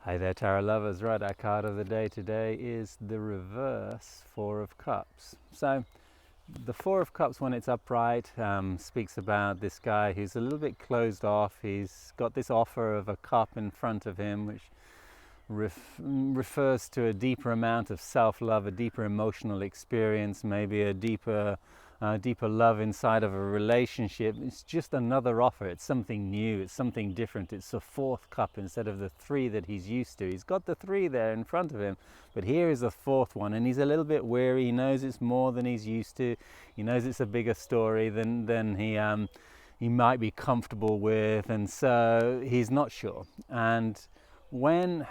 Hi there, tarot lovers. Right, our card of the day today is the reverse Four of Cups. So, the Four of Cups, when it's upright, speaks about this guy who's a little bit closed off. He's got this offer of a cup in front of him, which refers to a deeper amount of self-love, a deeper emotional experience, maybe a deeper love inside of a relationship. It's just another offer. It's something new. It's something different. It's a fourth cup instead of the three that he's used to. He's got the three there in front of him, but here is a fourth one, and he's a little bit weary. He knows it's more than he's used to. He knows it's a bigger story than he might be comfortable with, and so he's not sure. And when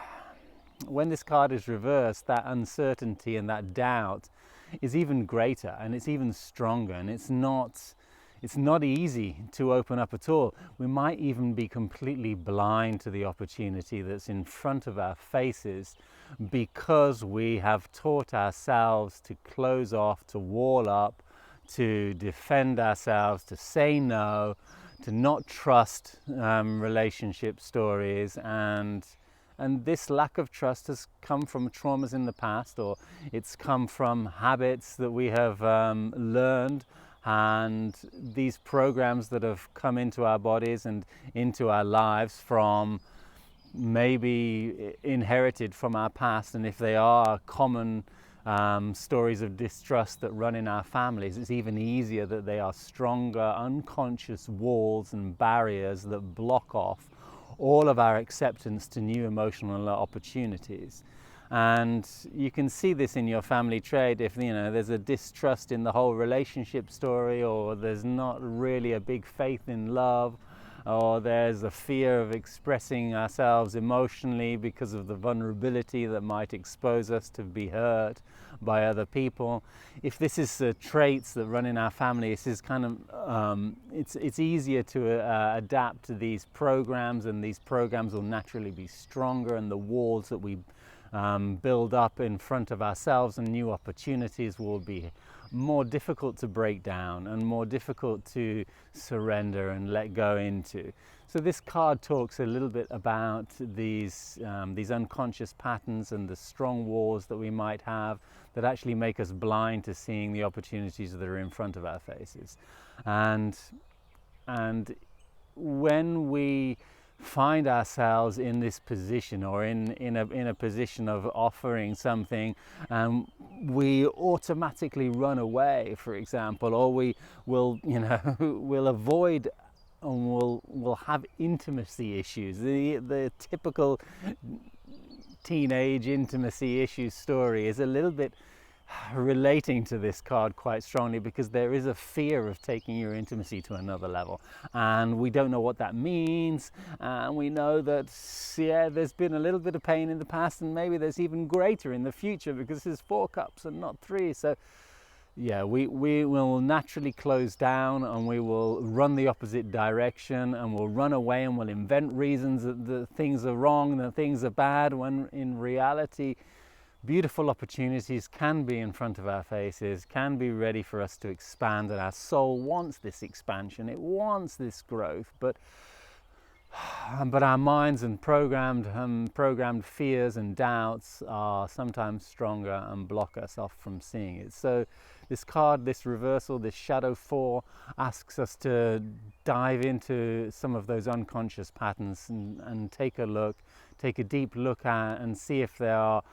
this card is reversed, that uncertainty and that doubt is even greater, and it's even stronger, and it's not easy to open up at all. We might even be completely blind to the opportunity that's in front of our faces because we have taught ourselves to close off, to wall up, to defend ourselves, to say no, to not trust relationship stories, and this lack of trust has come from traumas in the past, or it's come from habits that we have learned, and these programs that have come into our bodies and into our lives from maybe inherited from our past. And if they are common stories of distrust that run in our families, it's even easier that they are stronger unconscious walls and barriers that block off all of our acceptance to new emotional opportunities. And you can see this in your family trade if there's a distrust in the whole relationship story, or there's not really a big faith in love, or there's a fear of expressing ourselves emotionally because of the vulnerability that might expose us to be hurt by other people. If this is traits that run in our family, this is kind of it's easier to adapt to these programs, and these programs will naturally be stronger, and the walls that we build up in front of ourselves and new opportunities will be more difficult to break down and more difficult to surrender and let go into. So this card talks a little bit about these unconscious patterns and the strong walls that we might have that actually make us blind to seeing the opportunities that are in front of our faces. And when we find ourselves in this position, or in a position of offering something, we automatically run away, for example, or we will we'll avoid, and we'll have intimacy issues. The typical teenage intimacy issue story is a little bit relating to this card quite strongly, because there is a fear of taking your intimacy to another level, and we don't know what that means, and we know that there's been a little bit of pain in the past, and maybe there's even greater in the future because there's 4 cups and not 3. So we will naturally close down, and we will run the opposite direction, and we'll run away, and we'll invent reasons that things are wrong, that things are bad, when in reality beautiful opportunities can be in front of our faces, can be ready for us to expand, and our soul wants this expansion, it wants this growth, but our minds and programmed fears and doubts are sometimes stronger and block us off from seeing it. So this card, this reversal, this shadow 4, asks us to dive into some of those unconscious patterns and take a deep look at, and see if there are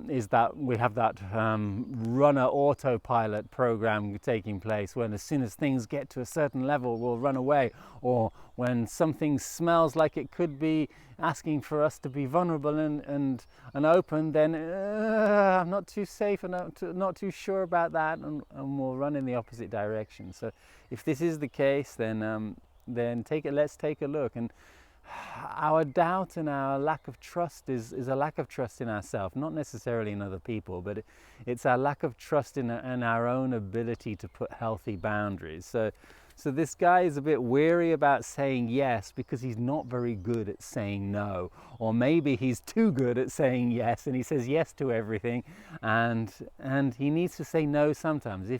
is that we have that runner autopilot program taking place, when as soon as things get to a certain level we'll run away, or when something smells like it could be asking for us to be vulnerable and open, then I'm not too safe and not too sure about that, and we'll run in the opposite direction. So if this is the case, then let's take a look. And our doubt and our lack of trust is a lack of trust in ourselves, not necessarily in other people, but it's our lack of trust in our own ability to put healthy boundaries. So this guy is a bit weary about saying yes because he's not very good at saying no, or maybe he's too good at saying yes, and he says yes to everything, and he needs to say no sometimes.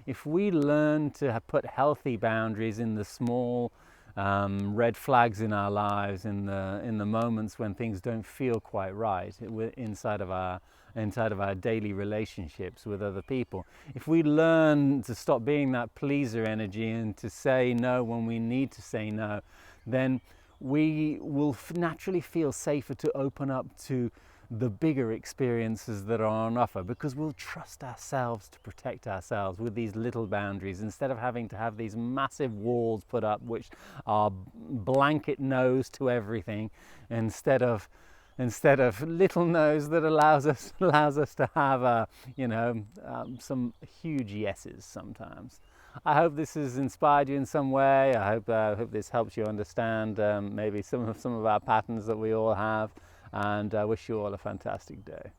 If we learn to put healthy boundaries in the small red flags in our lives, in the moments when things don't feel quite right inside of our daily relationships with other people. If we learn to stop being that pleaser energy and to say no when we need to say no, then we will naturally feel safer to open up to the bigger experiences that are on offer, because we'll trust ourselves to protect ourselves with these little boundaries, instead of having to have these massive walls put up which are blanket no's to everything, instead of little no's that allows us to have some huge yeses sometimes. I hope this has inspired you in some way. I hope this helps you understand maybe some of our patterns that we all have, and I wish you all a fantastic day.